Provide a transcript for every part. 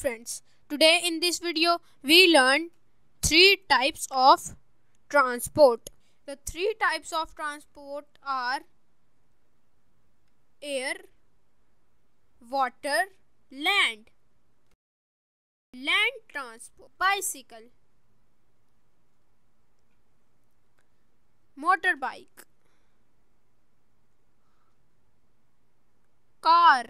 friends, today in this video we learn three types of transport. The three types of transport are air, water, land. Land transport: bicycle, motorbike, car,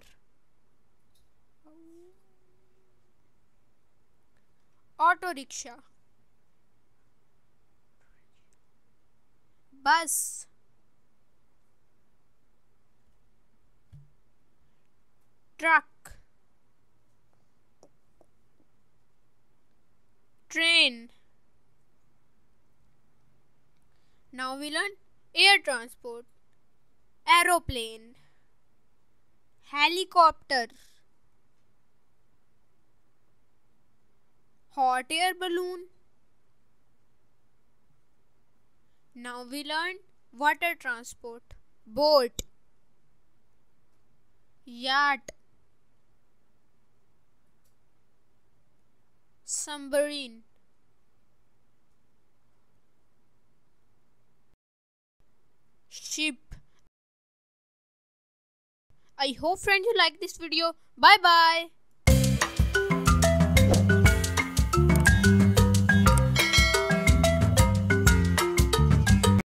auto rickshaw, bus, truck, train. Now we learn air transport: aeroplane, helicopter, hot air balloon. Now we learn water transport: boat, yacht, submarine. Ship. I hope friends you like this video. Bye bye.